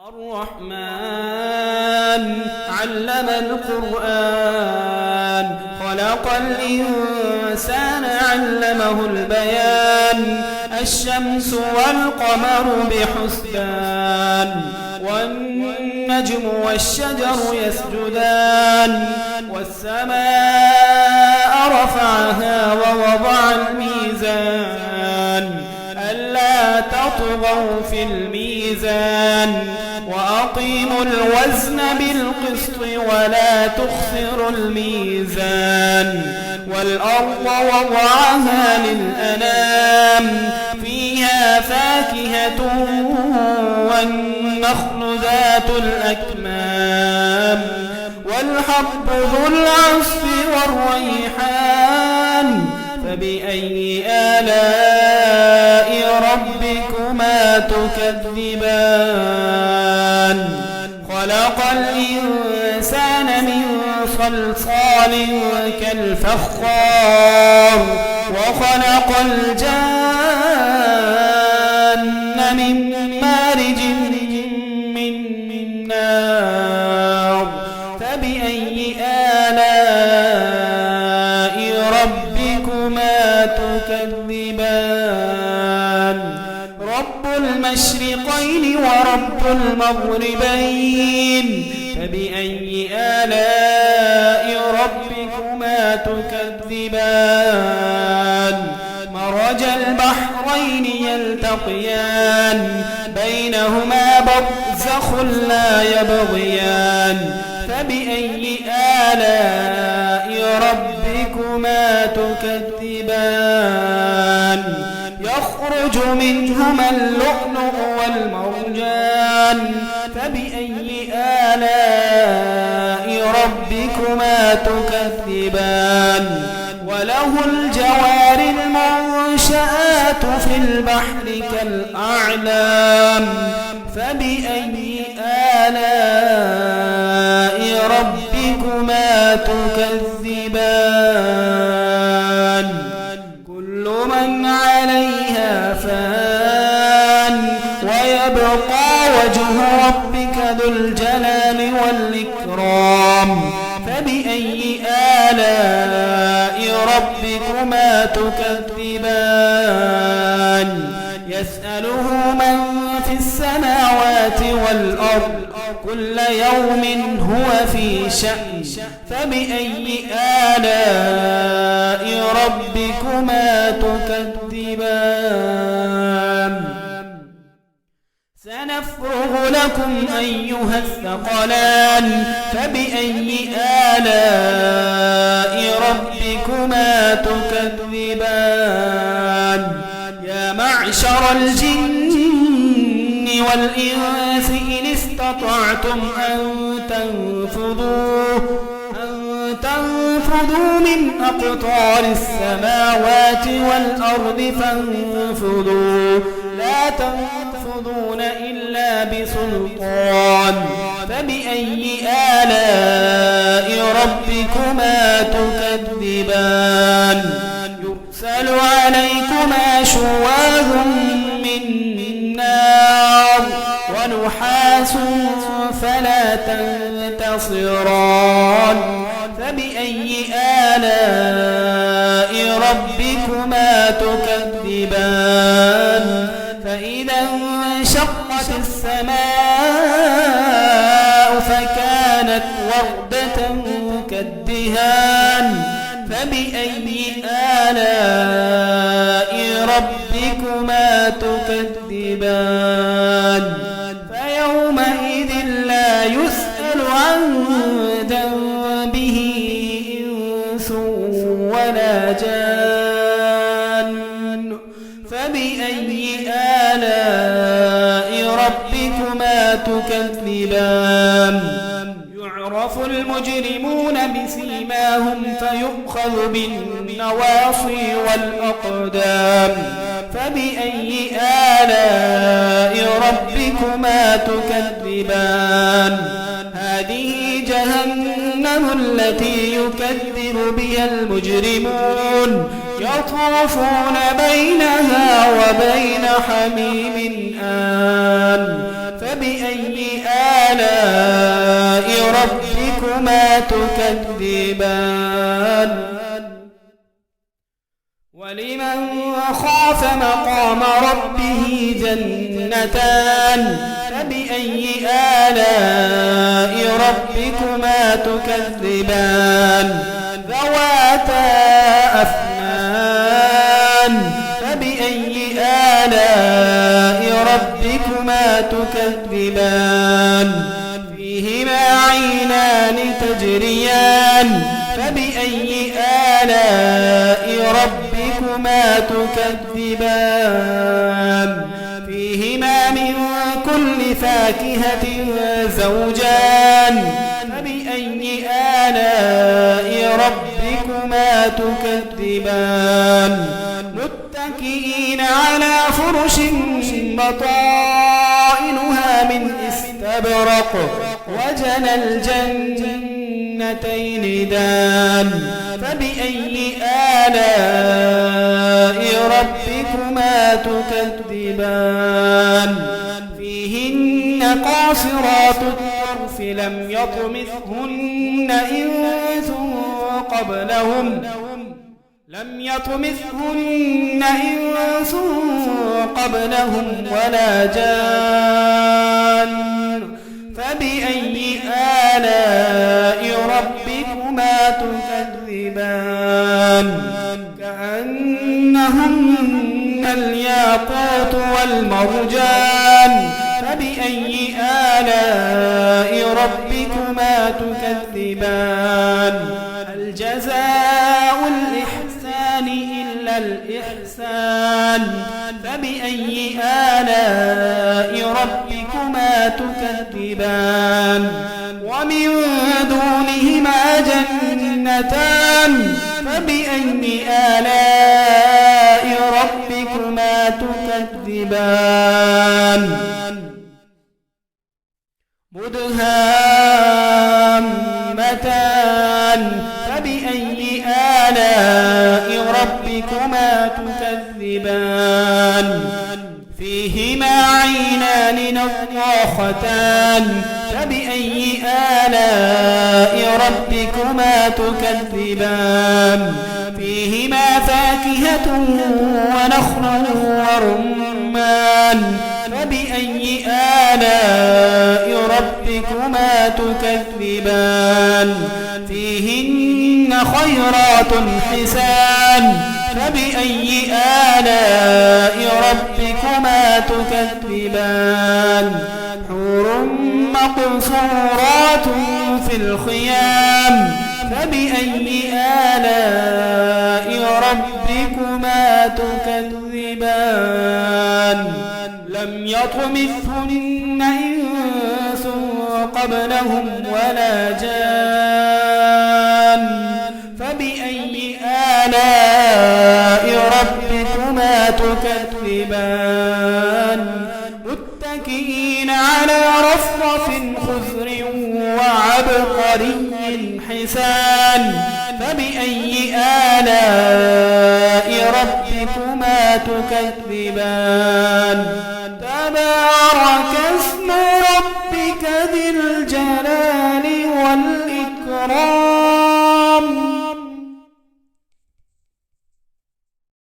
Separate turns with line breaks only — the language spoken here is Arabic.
الرحمن علم القرآن خلق الإنسان علمه البيان الشمس والقمر بحسبان والنجم والشجر يسجدان والسماء رفعها ووضع الميزان ألا تطغوا في الميزان وأقيموا الوزن بالقسط ولا تخسروا الميزان والأرض وضعها للأنام فيها فاكهة والنخل ذات الأكمام والحب ذو العصف والريحان فبأي آلاء ربكما تكذبان خلق الإنسان من صلصال كالفخار وخلق الجن من مارج من نار فبأي آلاء ربكما تكذبان رب المشرقين ورب المغربين فبأي آلاء ربكما تكذبان مرج البحرين يلتقيان بينهما برزخ لا يبغيان فبأي آلاء ربكما تكذبان يخرج منهما اللؤلؤ والمرجان فبأي آلاء ربكما تكذبان وله الجوار المنشآت في البحر كالأعلام فبأي آلاء ربكما تكذبان كل من عليها فان ويبقى وجه ربك ذو الجلال والإكرام فبأي آلاء ربكما تكذبان يسأله من في السماوات والأرض كل يوم هو في شأن فبأي آلاء ربكما تكذبان سنفرغ لكم أيها الثقلان فبأي آلاء ربكما تكذبان يا معشر الجن والإنس إن استطعتم أن تنفذوا من أقطار السماوات والأرض فانفذوا لا تنفذون إلا بسلطان فبأي آلاء ربكما تكذبان يرسل عليكما شواظ من نار ونحاس فلا تنتصران فبأي آلاء ربكما تكذبان فإذا انشقت السماء فكانت وردة كالدهان فبأي آلاء ربكما تكذبان فيومئذ لا يسأل عن ذنبه إنس ولا جان فبأي آلاء ربكما تكذبان يعرف المجرمون بسيماهم فيؤخذ بالنواصي والأقدام فبأي آلاء ربكما تكذبان هذه جهنم التي يكذب بها المجرمون يطوفون بينها وبين حميم آن فبأي آلاء ربكما تكذبان ولمن خاف مقام ربه جنتان فبأي آلاء ربكما تكذبان ذواتا أفنان فبأي آلاء ربكما تكذبان فيهما عينان تجريان فبأي آلاء ربكما تكذبان فيهما من كل فاكهة زوجان فبأي آلاء ربكما تكذبان متكئين على فرش بطائنها من استبرق وجنى الجنتين دان فبأي آلاء ربكما تكذبان فيهن قاصرات الطرف لم يطمثهن إنس قبلهم ولا جان فبأي آلاء ربكما تكذبان كأنهن الياقوت والمرجان فبأي آلاء ربكما تكذبان هل جزاء الإحسان إلا الإحسان فبأي آلاء ربكما تكذبان ومن دونهما جنتان فبأي آلاء ربكما تكذبان مدهامتان فبأي آلاء ربكما تكذبان فيهما عينان نضاختان فبأي آلاء ربكما تكذبان فيهما فاكهة ونخل ورمان فبأي آلاء ربكما تكذبان فيهن خيرات حسان فبأي آلاء ربكما تكذبان حور مقصورات في الخيام فبأي آلاء ربكما تكذبان لم يطمثهن إنس قبلهم ولا جان فبأي آلاء ربكما تكذبان متكئين على رفرف خضر وعبقري حسان فبأي آلاء ربكما تكذبان تبارك اسم ربك ذي الجلال والإكرام